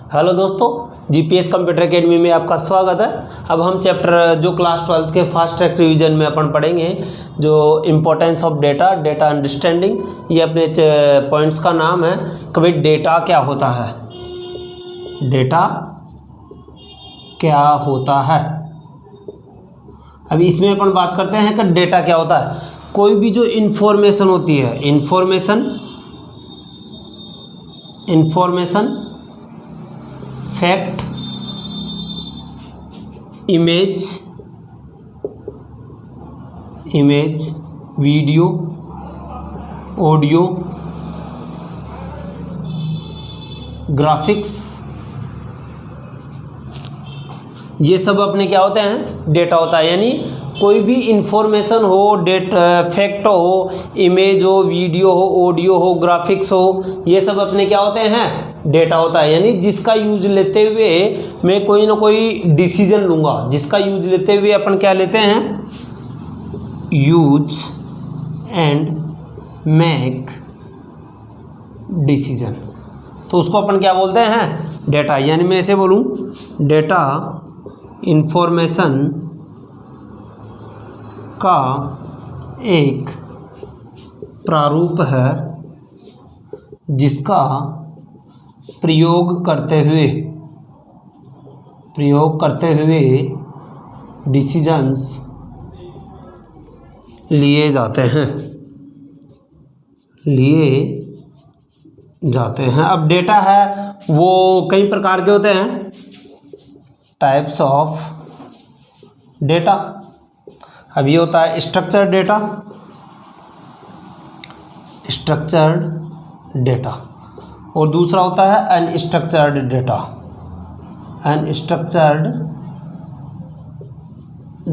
Hello दोस्तों, GPS computer academy में आपका स्वागत है। अब हम चैप्टर जो क्लास 12 के फास्ट ट्रैक रिवीजन में अपन पढ़ेंगे, जो importance of data, data understanding, ये अपने पॉइंट्स का नाम है कि भाई डेटा क्या होता है, डेटा क्या होता है। अब इसमें अपन बात करते हैं कि डेटा क्या होता है। कोई भी जो इन्फॉर्मेशन होती है, information fact, image, video, audio, graphics, ये सब अपने क्या होते हैं, डेटा होता है। यानी कोई भी इंफॉर्मेशन हो, फैक्ट हो, इमेज हो, वीडियो हो, ऑडियो हो, ग्राफिक्स हो, ये सब अपने क्या होते हैं, डेटा होता है। यानी जिसका यूज लेते हुए मैं कोई ना कोई डिसीजन लूँगा, जिसका यूज लेते हुए अपन क्या लेते हैं, यूज एंड मेक डिसीजन, तो उसको अपन क्या बोलते हैं, डेटा। यानी मैं ऐसे बोलूँ, डेटा इंफॉर्मेशन का एक प्रारूप है जिसका प्रयोग करते हुए डिसीजंस लिए जाते हैं। अब डेटा है वो कई प्रकार के होते हैं, टाइप्स ऑफ डेटा। अब ये होता है स्ट्रक्चर्ड डेटा, और दूसरा होता है अनस्ट्रक्चर्ड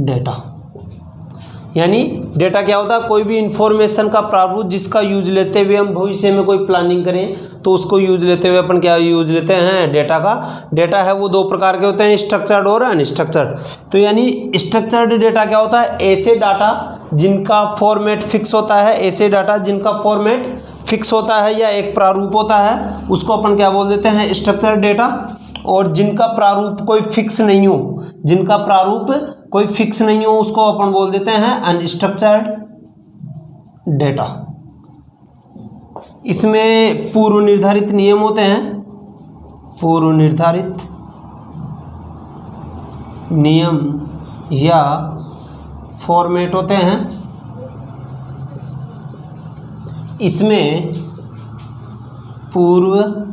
डेटा। यानी डेटा क्या होता है, कोई भी इंफॉर्मेशन का प्रारूप जिसका यूज लेते हुए हम भविष्य में कोई प्लानिंग करें, तो उसको यूज लेते हुए अपन क्या यूज लेते हैं, डेटा का। डेटा है वो दो प्रकार के होते हैं, स्ट्रक्चर्ड और अनस्ट्रक्चर्ड। तो यानी स्ट्रक्चर्ड डेटा क्या होता है, ऐसे डाटा जिनका फॉर्मेट फिक्स होता है, या एक प्रारूप होता है, उसको अपन क्या बोल देते हैं, स्ट्रक्चर्ड डेटा। और जिनका प्रारूप कोई फिक्स नहीं हो, उसको अपन बोल देते हैं अनस्ट्रक्चर्ड डेटा। इसमें पूर्व निर्धारित नियम होते हैं, नियम या फॉर्मेट होते हैं। इसमें पूर्व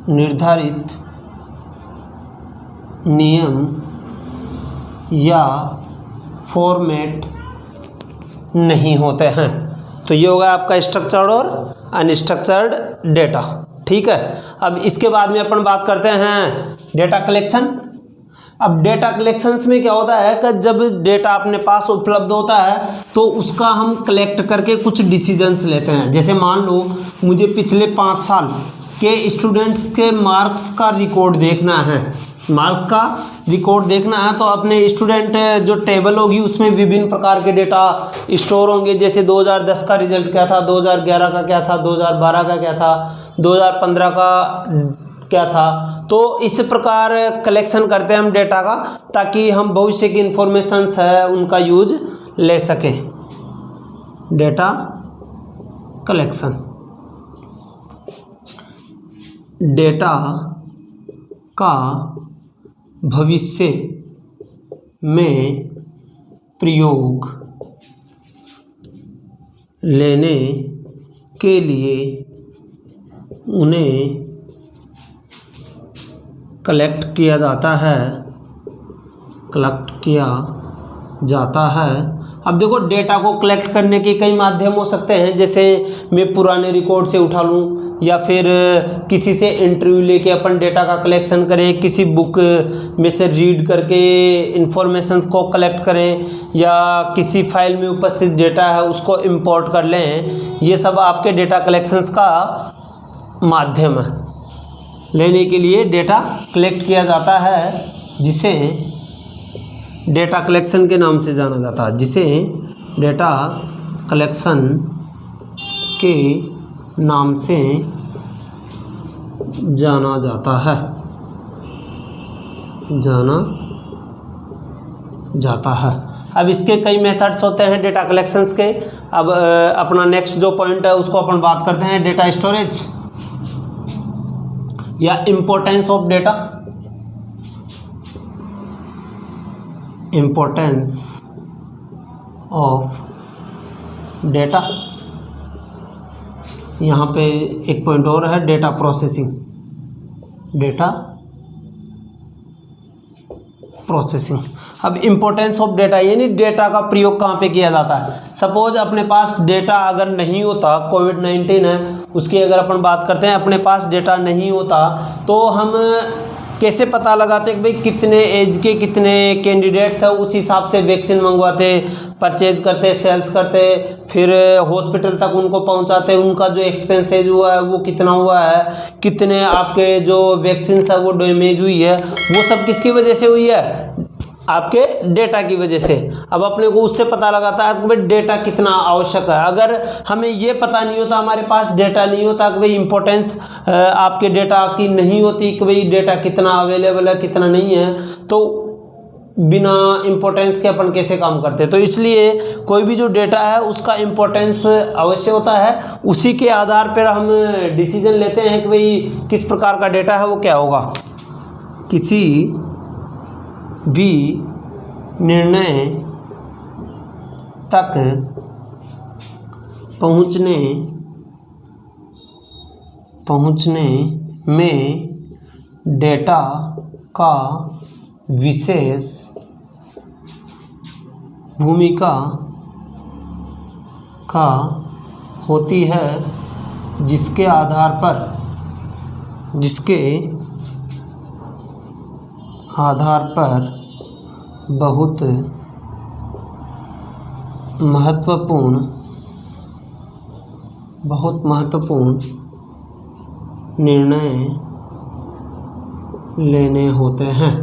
निर्धारित नियम या फॉर्मेट नहीं होते हैं। तो ये होगा आपका स्ट्रक्चर्ड और अनस्ट्रक्चर्ड डेटा। ठीक है। अब इसके बाद में अपन बात करते हैं डेटा कलेक्शन। अब डेटा कलेक्शंस में क्या होता है कि जब डेटा अपने पास उपलब्ध होता है तो उसका हम कलेक्ट करके कुछ डिसीजंस लेते हैं। जैसे मान लो मुझे पिछले 5 साल के स्टूडेंट्स के मार्क्स का रिकॉर्ड देखना है, तो अपने स्टूडेंट जो टेबल होगी उसमें विभिन्न प्रकार के डेटा स्टोर होंगे। जैसे 2010 का रिजल्ट क्या था, 2011 का क्या था, 2012 का क्या था, 2015 का क्या था। तो इस प्रकार कलेक्शन करते हैं हम डेटा का, ताकि हम भविष्य की इंफॉर्मेशंस है उनका यूज ले सकें। डेटा कलेक्शन, डेटा का भविष्य में प्रयोग लेने के लिए उन्हें कलेक्ट किया जाता है। अब देखो, डेटा को कलेक्ट करने के कई माध्यम हो सकते हैं। जैसे मैं पुराने रिकॉर्ड से उठा लूँ, या फिर किसी से इंटरव्यू लेके अपन डेटा का कलेक्शन करें, किसी बुक में से रीड करके इंफॉर्मेशंस को कलेक्ट करें, या किसी फाइल में उपस्थित डेटा है उसको इंपोर्ट कर लें। ये सब आपके डेटा कलेक्शंस का माध्यम है। लेने के लिए डेटा कलेक्ट किया जाता है, जिसे डेटा कलेक्शन के नाम से जाना जाता है, जिसे डेटा कलेक्शन के नाम से जाना जाता है, जाना जाता है। अब इसके कई मेथड्स होते हैं डेटा कलेक्शंस के। अब अपना नेक्स्ट जो पॉइंट है उसको अपन बात करते हैं डेटा स्टोरेज या importance of data. Importance of data, यहाँ पे एक पॉइंट और है डेटा प्रोसेसिंग। Data processing. अब इम्पोर्टेंस ऑफ डेटा यानी डेटा का प्रयोग कहाँ पे किया जाता है। सपोज अपने पास डेटा अगर नहीं होता, कोविड-19 है उसकी अगर अपन बात करते हैं, अपने पास डेटा नहीं होता तो हम कैसे पता लगाते कि भाई कितने एज के कितने कैंडिडेट्स हैं, उस हिसाब से वैक्सीन मंगवाते, परचेज करते, सेल्स करते, फिर हॉस्पिटल तक उनको पहुंचाते, उनका जो एक्सपेंसेज हुआ है वो कितना हुआ है, कितने आपके जो वैक्सीन है वो डैमेज हुई है, वो सब किसकी वजह से हुई है, आपके डेटा की वजह से। अब अपने को उससे पता लगाता है कि भाई डेटा कितना आवश्यक है। अगर हमें ये पता नहीं होता, हमारे पास डेटा नहीं होता कि भाई इम्पोर्टेंस आपके डेटा की नहीं होती कि भाई डेटा कितना अवेलेबल है कितना नहीं है, तो बिना इम्पोर्टेंस के अपन कैसे काम करते। तो इसलिए कोई भी जो डेटा है उसका इम्पोर्टेंस अवश्य होता है, उसी के आधार पर हम डिसीजन लेते हैं कि भाई किस प्रकार का डेटा है वो क्या होगा। किसी भी निर्णय तक पहुंचने में डेटा का विशेष भूमिका का होती है, जिसके आधार पर बहुत महत्वपूर्ण निर्णय लेने होते हैं।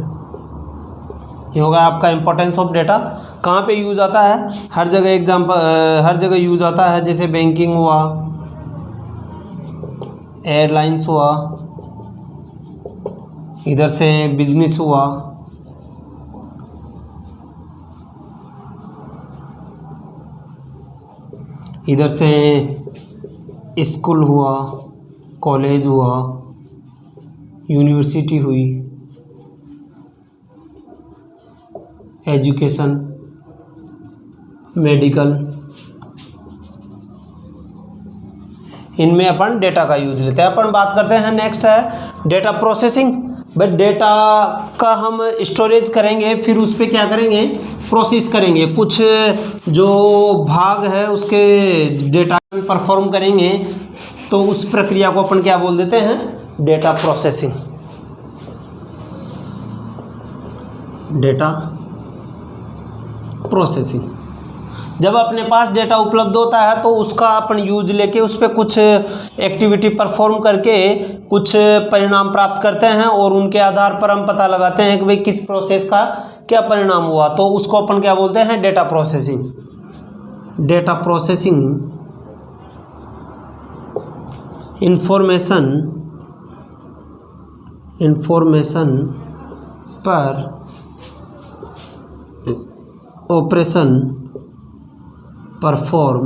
ये होगा आपका इम्पोर्टेंस ऑफ डेटा। कहाँ पे यूज़ आता है, हर जगह यूज़ आता है, जैसे बैंकिंग हुआ, एयरलाइंस हुआ, इधर से बिजनेस हुआ, इधर से स्कूल हुआ, कॉलेज हुआ, यूनिवर्सिटी हुई, एजुकेशन, मेडिकल, इनमें अपन डेटा का यूज लेते हैं। अपन बात करते हैं नेक्स्ट है डेटा प्रोसेसिंग। बट डेटा का हम स्टोरेज करेंगे, फिर उस पर क्या करेंगे, प्रोसेस करेंगे, कुछ जो भाग है उसके डेटा में परफॉर्म करेंगे, तो उस प्रक्रिया को अपन क्या बोल देते हैं, डेटा प्रोसेसिंग। Data processing. जब अपने पास डेटा उपलब्ध होता है तो उसका अपन यूज लेके उस पर कुछ एक्टिविटी परफॉर्म करके कुछ परिणाम प्राप्त करते हैं, और उनके आधार पर हम पता लगाते हैं कि भाई किस प्रोसेस का क्या परिणाम हुआ, तो उसको अपन क्या बोलते हैं, data processing. Data processing information पर ऑपरेशन परफॉर्म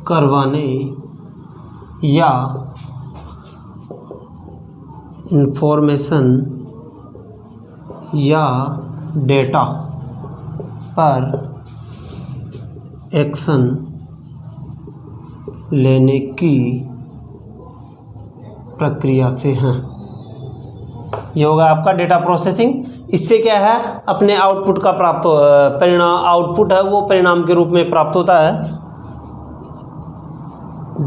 करवाने या इंफॉर्मेशन या डेटा पर एक्शन लेने की प्रक्रिया से हैं। ये होगा आपका डेटा प्रोसेसिंग। इससे क्या है, अपने आउटपुट का परिणाम, आउटपुट है वो परिणाम के रूप में प्राप्त होता है।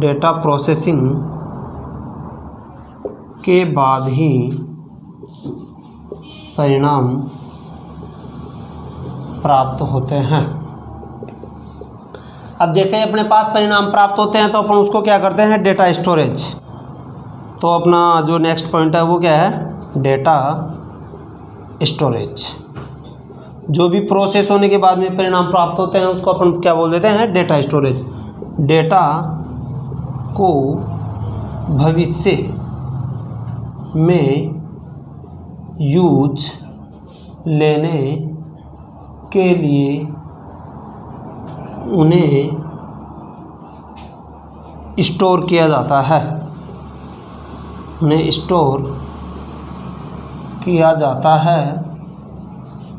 डेटा प्रोसेसिंग के बाद ही परिणाम प्राप्त होते हैं। अब जैसे अपने पास परिणाम प्राप्त होते हैं तो अपन उसको क्या करते हैं, डेटा स्टोरेज। तो अपना जो नेक्स्ट पॉइंट है वो क्या है, डेटा स्टोरेज। जो भी प्रोसेस होने के बाद में परिणाम प्राप्त होते हैं उसको अपन क्या बोल देते हैं, डेटा स्टोरेज। डेटा को भविष्य में यूज लेने के लिए उन्हें स्टोर किया जाता है, उन्हें स्टोर किया जाता है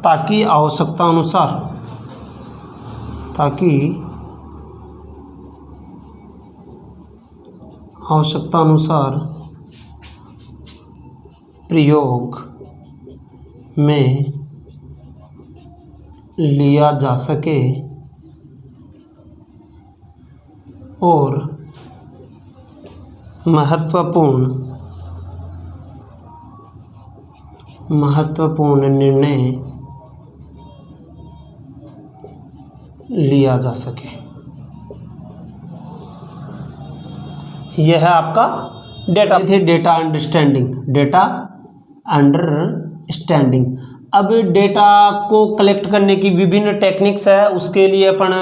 ताकि आवश्यकता अनुसार प्रयोग में लिया जा सके और महत्वपूर्ण निर्णय लिया जा सके। यह है आपका डेटा थे डेटा अंडरस्टैंडिंग। अब डेटा को कलेक्ट करने की विभिन्न टेक्निक्स है, उसके लिए अपन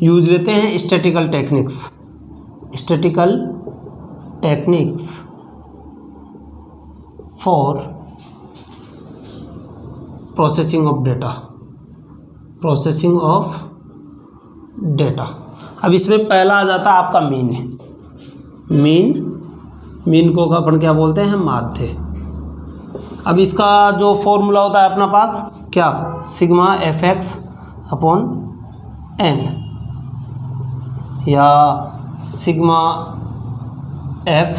यूज लेते हैं statistical techniques for processing of data. अब इसमें पहला आ जाता है आपका मीन को अपन क्या बोलते हैं, माध्य। अब इसका जो फॉर्मूला होता है अपना पास क्या, सिग्मा fx अपॉन n या सिग्मा f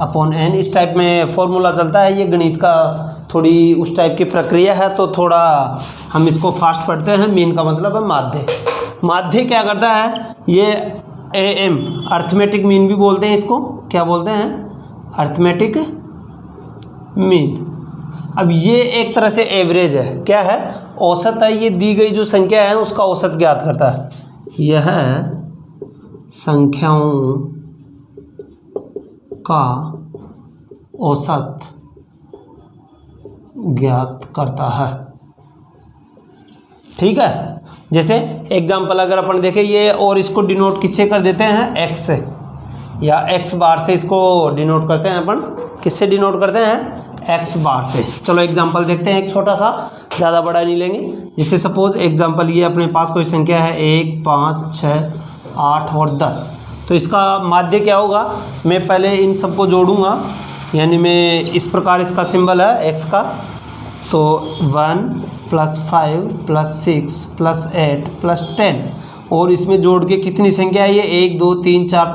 अपॉन n, इस टाइप में फॉर्मूला चलता है। ये गणित का थोड़ी उस टाइप की प्रक्रिया है, तो थोड़ा हम इसको फास्ट पढ़ते हैं। मीन का मतलब है माध्य क्या करता है, ये AM अर्थमेटिक मीन भी बोलते हैं इसको, क्या बोलते हैं, अर्थमेटिक मीन। अब ये एक तरह से एवरेज है, क्या है, औसत है। ये दी गई जो संख्या है उसका औसत ज्ञात करता है। यह संख्याओं का औसत ज्ञात करता है, ठीक है। जैसे एग्जाम्पल अगर अपन देखें ये, और इसको डिनोट किससे कर देते हैं, x से या x बार से इसको डिनोट करते हैं अपन। किससे डिनोट करते हैं, x बार से। चलो एग्जाम्पल देखते हैं एक छोटा सा, ज़्यादा बड़ा नहीं लेंगे। जैसे सपोज एग्जाम्पल ये अपने पास कोई संख्या है 1, 5, 6, 8 और 10, तो इसका माध्य क्या होगा, मैं पहले इन सबको जोड़ूंगा, यानी मैं इस प्रकार इसका सिंबल है x का, तो 1 + 5 + 6 + 8 + 10, और इसमें जोड़ के कितनी संख्या है ये, 1 2 3 4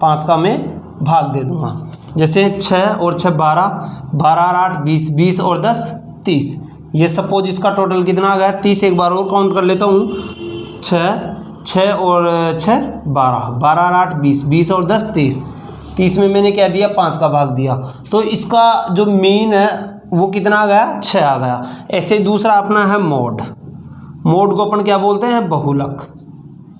5 का मैं भाग दे दूंगा। जैसे 6 और 6 12, 12 और 8 20, 20 और 10 30। ये सपोज इसका टोटल कितना आ गया, 30। एक बार और काउंट कर लेता हूँ, 6 और 6 12, 12 और 8 20, 20 और 10 30। 30 में मैंने क्या दिया, 5 का भाग दिया, तो इसका जो मीन है वो कितना आ गया, 6 आ गया। ऐसे दूसरा अपना है मोड को अपन क्या बोलते हैं, बहुलक।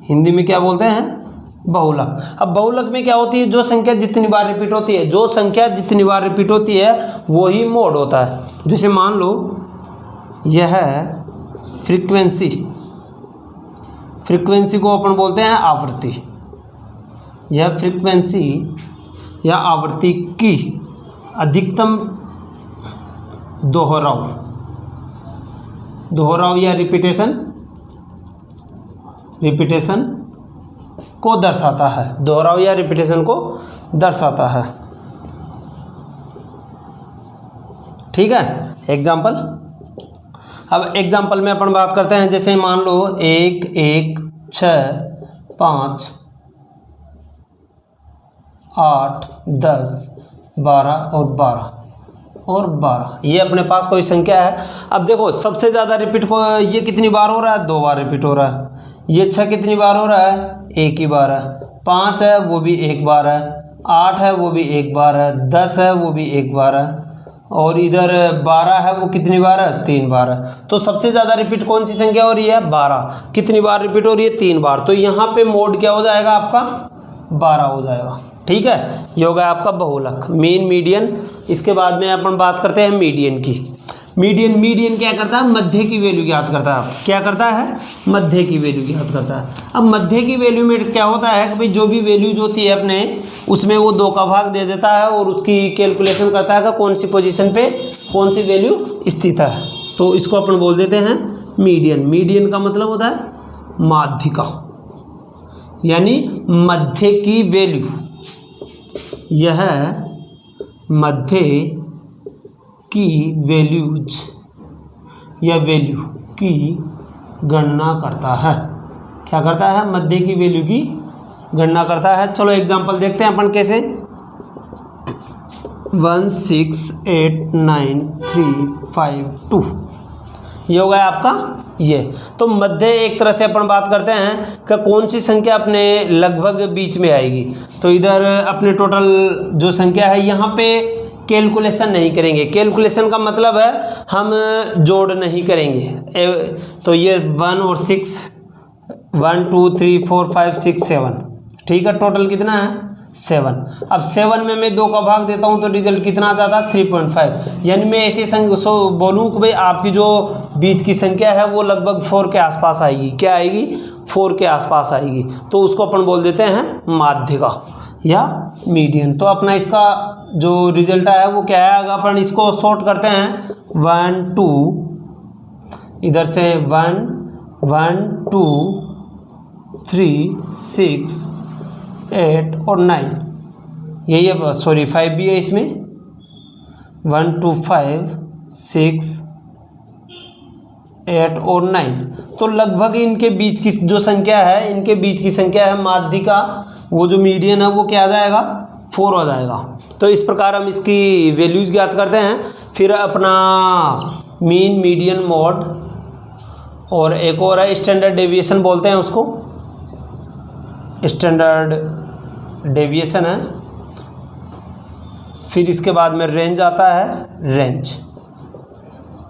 हिंदी में क्या बोलते हैं, बहुलक। अब बहुलक में क्या होती है, जो संख्या जितनी बार रिपीट होती है वो ही मोड होता है। जैसे मान लो यह है फ्रीक्वेंसी को अपन बोलते हैं आवृत्ति। यह फ्रीक्वेंसी या आवृत्ति की अधिकतम दोहराव या रिपीटेशन को दर्शाता है, दोहराव या रिपीटेशन को दर्शाता है, ठीक है। एग्जाम्पल, अब एग्जाम्पल में अपन बात करते हैं। जैसे मान लो 1 1 6 5 8 10 12 और 12, ये अपने पास कोई संख्या है। अब देखो सबसे ज़्यादा रिपीट को ये कितनी बार हो रहा है, 2 बार रिपीट हो रहा है। ये 6 कितनी बार हो रहा है, 1 ही बार है। 5 है वो भी 1 बार है। 8 है वो भी 1 बार है। 10 है वो भी 1 बार है। और इधर 12 है वो कितनी बार है, 3 बार है। तो सबसे ज़्यादा रिपीट कौन सी संख्या हो रही है, 12। कितनी बार रिपीट हो रही है, 3 बार। तो यहाँ पे मोड क्या हो जाएगा आपका, 12 हो जाएगा, ठीक है। ये होगा आपका बहुलक, मीन, मीडियन। इसके बाद में अपन बात करते हैं मीडियन की। मीडियन, मीडियन क्या करता है, मध्य की वैल्यू ज्ञात करता है। क्या करता है, मध्य की वैल्यू ज्ञात करता है। अब मध्य की वैल्यू में क्या होता है कि भाई जो भी वैल्यूज होती है अपने, उसमें वो 2 का भाग दे देता है और उसकी कैलकुलेशन करता है कि कौन सी पोजीशन पे कौन सी वैल्यू स्थित है। तो इसको अपन बोल देते हैं मीडियन। मीडियन का मतलब होता है माध्यिका, यानी मध्य की वैल्यू। यह मध्य की वैल्यूज या वैल्यू की गणना करता है। क्या करता है, मध्य की वैल्यू की गणना करता है। चलो एग्जांपल देखते हैं अपन कैसे। 1 6 8 9 3 5 2 ये हो गया आपका ये। तो मध्य एक तरह से अपन बात करते हैं कि कौन सी संख्या अपने लगभग बीच में आएगी। तो इधर अपने टोटल जो संख्या है यहाँ पे कैलकुलेशन नहीं करेंगे। कैलकुलेशन का मतलब है हम जोड़ नहीं करेंगे। तो ये 1 और 6, 1 2 3 4 5 6 7, ठीक है, टोटल कितना है 7। अब 7 में मैं 2 का भाग देता हूँ तो रिजल्ट कितना आ जाता है 3.5। यानी मैं ऐसी संख्या बोलूँ कि भाई आपकी जो बीच की संख्या है वो लगभग 4 के आसपास आएगी। क्या आएगी, 4 के आसपास आएगी। तो उसको अपन बोल देते हैं माध्यिका या मीडियन। तो अपना इसका जो रिजल्ट आया वो क्या है, अगर अपन इसको शॉर्ट करते हैं 1 2, इधर से 1 1 2 3 6 8 और 9, यही है, सॉरी 5 भी है इसमें। 1 2 5 6 8 और 9, तो लगभग इनके बीच की जो संख्या है, इनके बीच की संख्या है माध्यिका, वो जो मीडियन है वो क्या आ जाएगा 4 हो जाएगा। तो इस प्रकार हम इसकी वैल्यूज ज्ञात करते हैं। फिर अपना मीन, मीडियन, मॉड और एक और है स्टैंडर्ड डेविएशन बोलते हैं उसको, स्टैंडर्ड डेविएशन है। फिर इसके बाद में रेंज आता है, रेंज।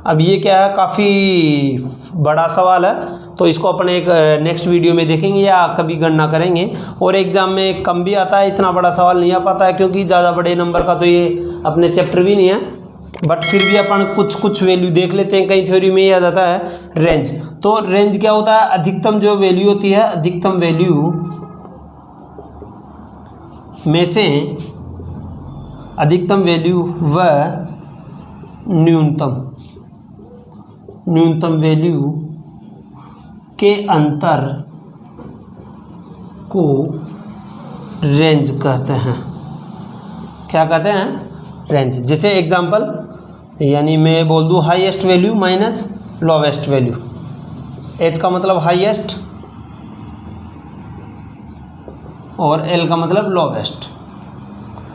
अब ये क्या है, काफ़ी बड़ा सवाल है, तो इसको अपन एक नेक्स्ट वीडियो में देखेंगे या कभी गणना करेंगे। और एग्जाम में कम भी आता है, इतना बड़ा सवाल नहीं आ पाता है क्योंकि ज़्यादा बड़े नंबर का तो ये अपने चैप्टर भी नहीं है। बट फिर भी अपन कुछ वैल्यू देख लेते हैं, कई थ्योरी में ये आ जाता है रेंज। तो रेंज क्या होता है, अधिकतम जो वैल्यू होती है, अधिकतम वैल्यू में से अधिकतम वैल्यू व न्यूनतम वैल्यू के अंतर को रेंज कहते हैं। क्या कहते हैं, रेंज। जैसे एग्जांपल, यानी मैं बोल दूँ highest value minus lowest value. H का मतलब हाईएस्ट और एल का मतलब लोवेस्ट।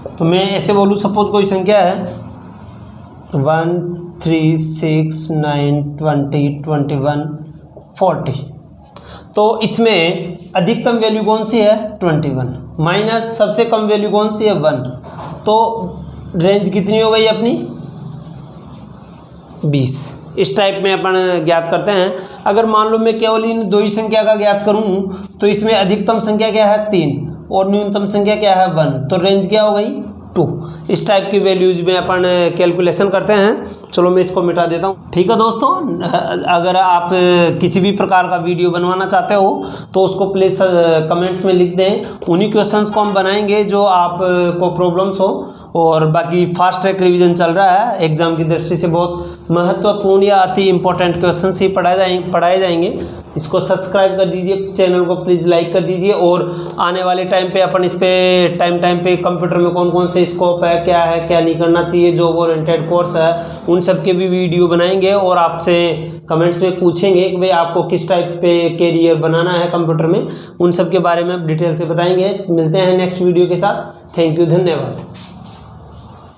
तो मैं ऐसे बोलूँ, सपोज कोई संख्या है 1 3 6 9 20 21 40, तो इसमें अधिकतम वैल्यू कौन सी है 21, माइनस सबसे कम वैल्यू कौन सी है 1, तो रेंज कितनी हो गई अपनी 20। इस टाइप में अपन ज्ञात करते हैं। अगर मान लो मैं केवल इन 2 ही संख्या का ज्ञात करूं तो इसमें अधिकतम संख्या क्या है 3 और न्यूनतम संख्या क्या है 1, तो रेंज क्या हो गई 2। इस टाइप की वैल्यूज में अपन कैलकुलेशन करते हैं। चलो मैं इसको मिटा देता हूँ। ठीक है दोस्तों, अगर आप किसी भी प्रकार का वीडियो बनवाना चाहते हो तो उसको प्लीज़ कमेंट्स में लिख दें। उन्हीं क्वेश्चंस को हम बनाएंगे जो आप को प्रॉब्लम्स हो। और बाकी फास्ट ट्रैक रिवीजन चल रहा है, एग्जाम की दृष्टि से बहुत महत्वपूर्ण या अति इम्पोर्टेंट क्वेश्चंस ही पढ़ाए जाएंगे। इसको सब्सक्राइब कर दीजिए, चैनल को प्लीज़ लाइक कर दीजिए। और आने वाले टाइम पे अपन इस पे टाइम पे कंप्यूटर में कौन कौन से स्कोप है क्या नहीं करना चाहिए, जॉब ओरिएंटेड कोर्स है, उन सब के भी वीडियो बनाएंगे और आपसे कमेंट्स में पूछेंगे कि भाई आपको किस टाइप पे कैरियर बनाना है कंप्यूटर में। उन सब के बारे में डिटेल से बताएंगे। मिलते हैं नेक्स्ट वीडियो के साथ। थैंक यू, धन्यवाद।